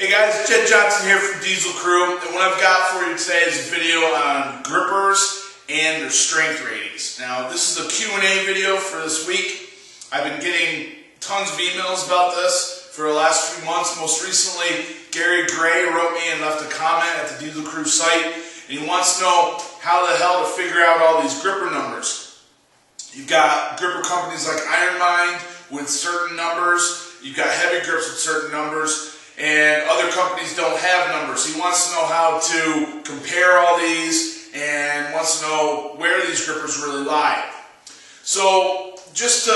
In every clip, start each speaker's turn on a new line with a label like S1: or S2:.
S1: Hey guys, Jed Johnson here from Diesel Crew, and what I've got for you today is a video on grippers and their strength ratings. Now, this is a Q&A video for this week. I've been getting tons of emails about this for the last few months. Most recently, Gary Gray wrote me and left a comment at the Diesel Crew site, and he wants to know how the hell to figure out all these gripper numbers. You've got gripper companies like IronMind with certain numbers, you've got Heavy Grips with certain numbers, and other companies don't have numbers. He wants to know how to compare all these and wants to know where these grippers really lie. So just to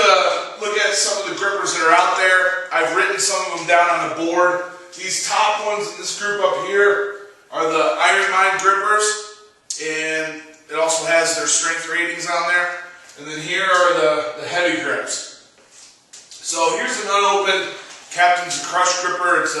S1: look at some of the grippers that are out there, I've written some of them down on the board. These top ones in this group up here are the IronMind grippers, and it also has their strength ratings on there. And then here are the Heavy Grips. So here's an unopened Captain's Crush gripper. It's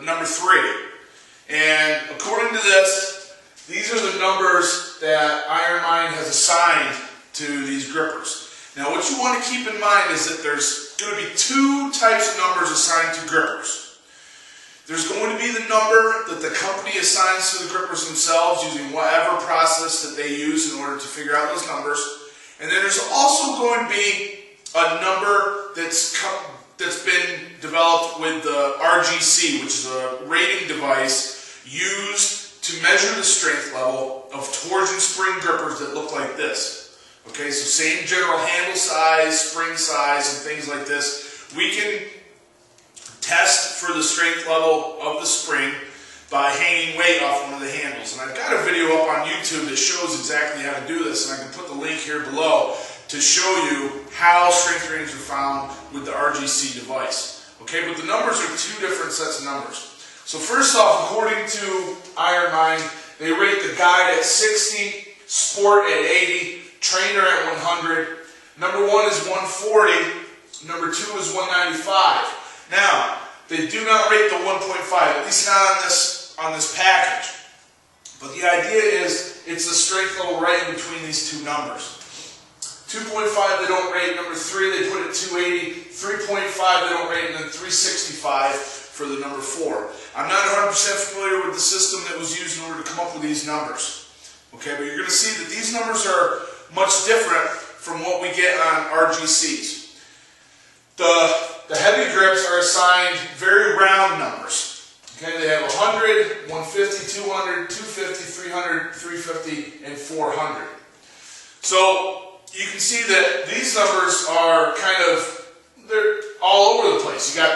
S1: number 3. And according to this, these are the numbers that IronMind has assigned to these grippers. Now what you want to keep in mind is that there's going to be 2 types of numbers assigned to grippers. There's going to be the number that the company assigns to the grippers themselves using whatever process that they use in order to figure out those numbers. And then there's also going to be a number that's been developed with the RGC, which is a rating device used to measure the strength level of torsion spring grippers that look like this. Okay, so same general handle size, spring size, and things like this. We can test for the strength level of the spring by hanging weight off one of the handles. And I've got a video up on YouTube that shows exactly how to do this, and I can put the link here below to show you how strength ratings are found with the RGC device. Okay, but the numbers are 2 different sets of numbers. So first off, according to IronMind, they rate the Guide at 60, Sport at 80, Trainer at 100. Number 1 is 140, number 2 is 195. Now, they do not rate the 1.5, at least not on this package. But the idea is it's the strength level right in between these 2 numbers. 2.5 they don't rate, number 3 they put at 280, 3.5 they don't rate, and then 365 for the number 4. I'm not 100% familiar with the system that was used in order to come up with these numbers. Okay, but you're going to see that these numbers are much different from what we get on RGCs. The Heavy Grips are assigned very round numbers. Okay, they have 100, 150, 200, 250, 300, 350, and 400. So you can see that these numbers are they're all over the place. You got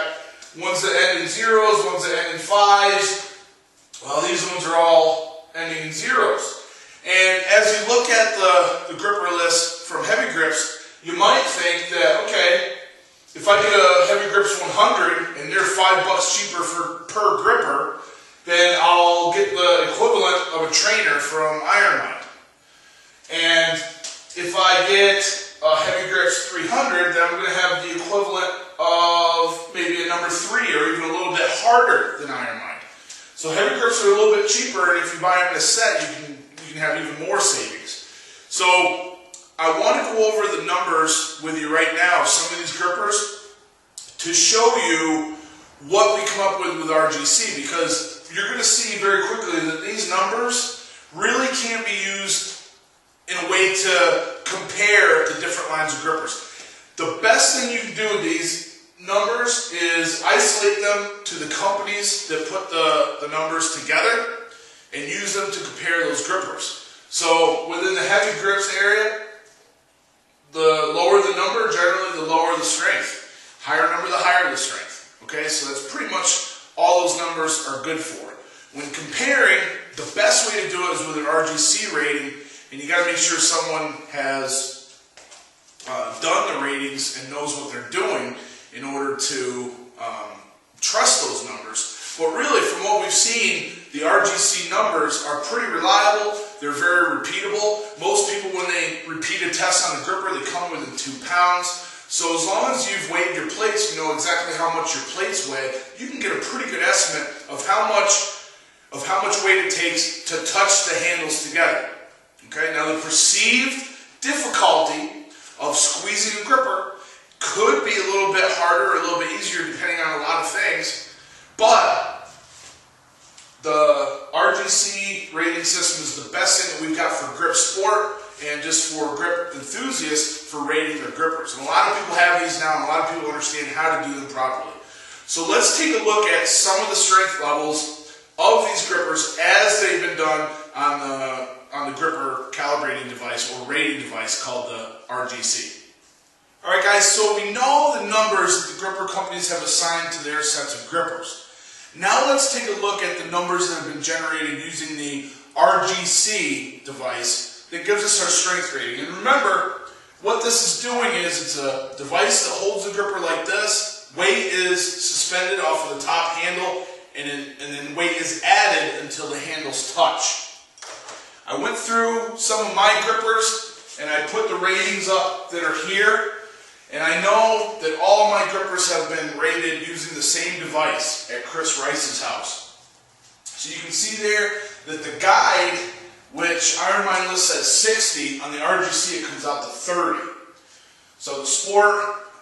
S1: ones that end in 0s, ones that end in 5s. Well, these ones are all ending in 0s. And as you look at the gripper list from Heavy Grips, you might think that, okay, if I get a Heavy Grips 100 and they're $5 cheaper per gripper, then I'll get the equivalent of a Trainer from IronMind. And if I get a Heavy Grips 300, then I'm going to have the equivalent of maybe a number 3 or even a little bit harder than IronMind. So Heavy Grips are a little bit cheaper, and if you buy them in a set, you can have even more savings. So I want to go over the numbers with you right now, some of these grippers, to show you what we come up with RGC, because you're going to see very quickly that these numbers really can't be used in a way to compare the different lines of grippers. The best thing you can do with these numbers is isolate them to the companies that put the numbers together and use them to compare those grippers. So within the Heavy Grips area, the lower the number, generally the lower the strength. Higher number, the higher the strength. Okay, so that's pretty much all those numbers are good for. When comparing, the best way to do it is with an RGC rating. And you got to make sure someone has done the ratings and knows what they're doing in order to trust those numbers. But really, from what we've seen, the RGC numbers are pretty reliable. They're very repeatable. Most people, when they repeat a test on the gripper, they come within 2 pounds. So as long as you've weighed your plates, you know exactly how much your plates weigh, you can get a pretty good estimate of how much weight it takes to touch the handles together. Okay, now the perceived difficulty of squeezing a gripper could be a little bit harder or a little bit easier depending on a lot of things, but rating system is the best thing that we've got for grip sport and just for grip enthusiasts for rating their grippers. And a lot of people have these now, and a lot of people understand how to do them properly. So let's take a look at some of the strength levels of these grippers as they've been done on the gripper calibrating device or rating device called the RGC. Alright guys, so we know the numbers that the gripper companies have assigned to their sets of grippers. Now let's take a look at the numbers that have been generated using the RGC device that gives us our strength rating. And remember, what this is doing is it's a device that holds the gripper like this. Weight is suspended off of the top handle, and then weight is added until the handles touch. I went through some of my grippers and I put the ratings up that are here. And I know that all of my grippers have been rated using the same device at Chris Rice's house. So you can see there that the guide, which Iron Mind lists as 60, on the RGC it comes out to 30. So the Sport,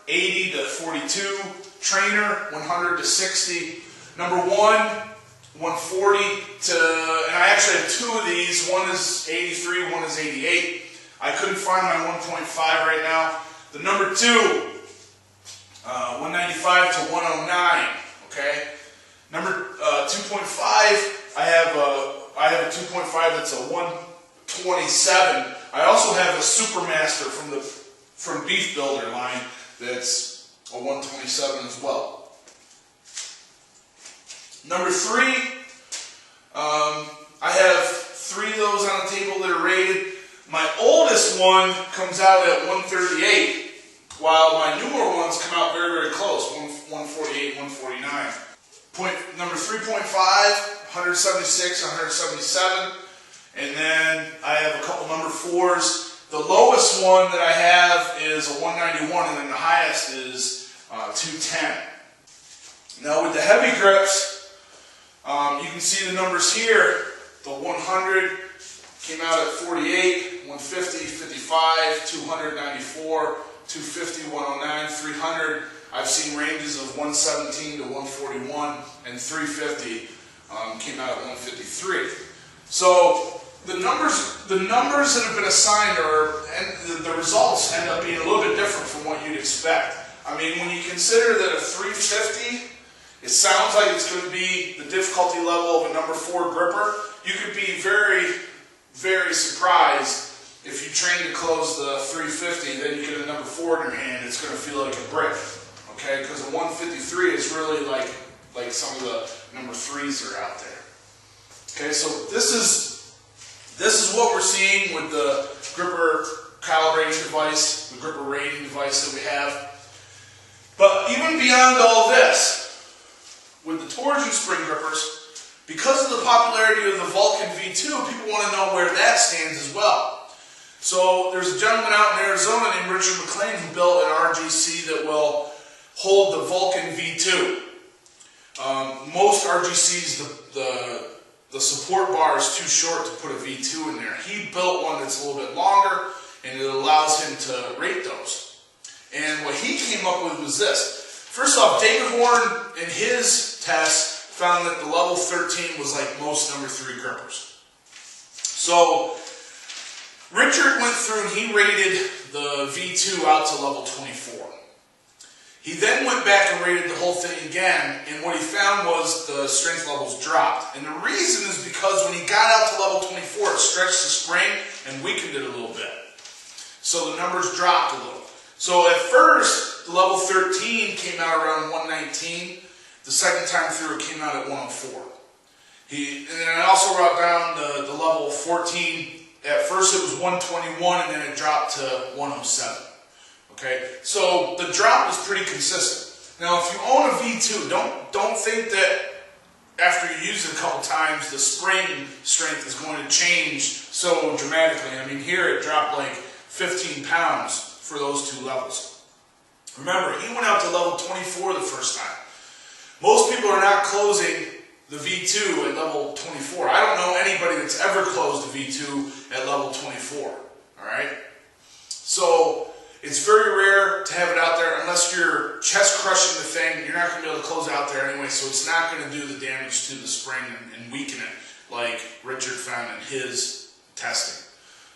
S1: 80 to 42, Trainer, 100 to 60, number 1, 140 to, and I actually have two of these, one is 83, one is 88. I couldn't find my 1.5 right now. The number 2, 195 to 109, okay? Number 2.5, I have a 2.5 that's a 127. I also have a Supermaster from Beef Builder line that's a 127 as well. Number 3, I have 3 of those on the table that are rated. My oldest one comes out at 138, while my newer ones come out very, very close, 148, 149. Number 3.5, 176, 177, and then I have a couple number 4s. The lowest one that I have is a 191, and then the highest is 210. Now with the heavy grips, you can see the numbers here. The 100 came out at 48, 150, 55, 294, 250, 109, 300. I've seen ranges of 117 to 141, and 350 came out at 153. So the numbers that have been assigned and the results end up being a little bit different from what you'd expect. I mean, when you consider that a 350, it sounds like it's going to be the difficulty level of a number 4 gripper. You could be very, very surprised if you train to close the 350, then you get a number 4 in your hand, it's going to feel like a brick, okay? Because a 153 is really like some of the number 3s are out there. Okay, so this is what we're seeing with the gripper calibrating device, the gripper rating device that we have. But even beyond all this, with the torsion spring grippers, because of the popularity of the Vulcan V2, people want to know where that stands as well. So there's a gentleman out in Arizona named Richard McLean who built an RGC that will hold the Vulcan V2. Most RGCs, the support bar is too short to put a V2 in there. He built one that's a little bit longer, and it allows him to rate those. And what he came up with was this. First off, David Horn in his test found that the level 13 was like most number 3 grippers. So Richard went through and he rated the V2 out to level 24. He then went back and rated the whole thing again, and what he found was the strength levels dropped. And the reason is because when he got out to level 24, it stretched the spring and weakened it a little bit. So the numbers dropped a little. So at first, the level 13 came out around 119. The second time through, it came out at 104. And then I also wrote down the level 14. At first, it was 121, and then it dropped to 107. Okay, so the drop was pretty consistent. Now, if you own a V2, don't think that after you use it a couple times, the spring strength is going to change so dramatically. I mean, here it dropped like 15 pounds for those 2 levels. Remember, he went out to level 24 the first time. Most people are not closing the V2 at level 24. I don't know anybody that's ever closed a V2 at level 24. All right? So it's very rare to have it out there unless you're chest crushing the thing. You're not going to be able to close it out there anyway, so it's not going to do the damage to the spring and weaken it like Richard found in his testing.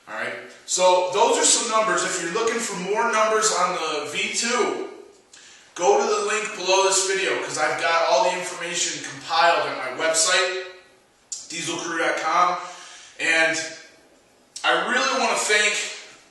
S1: Alright, so those are some numbers. If you're looking for more numbers on the V2, go to the link below this video because I've got all the information compiled at my website, dieselcrew.com, and I really want to thank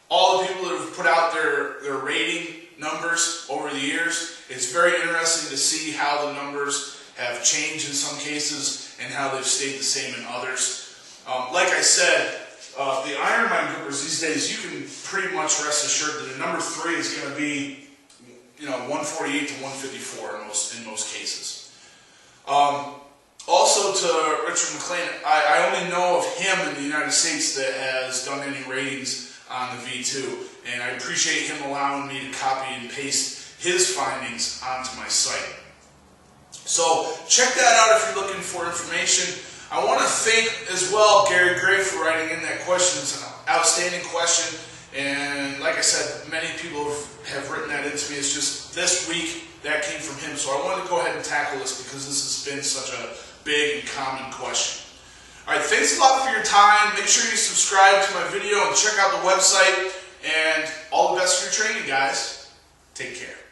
S1: all the people that have put out their rating numbers over the years. It's very interesting to see how the numbers have changed in some cases and how they've stayed the same in others. Like I said, the iron mine grippers these days, you can pretty much rest assured that a number 3 is going to be, 148 to 154 in most cases. Also to Richard McLean, I only know of him in the United States that has done any ratings on the V2, and I appreciate him allowing me to copy and paste his findings onto my site. So check that out if you're looking for information. I want to thank as well Gary Gray for writing in that question. It's an outstanding question, and like I said, many people have written that into me. It's just this week that came from him, so I wanted to go ahead and tackle this because this has been such a big and common question. Alright, thanks a lot for your time. Make sure you subscribe to my video and check out the website, and all the best for your training, guys. Take care.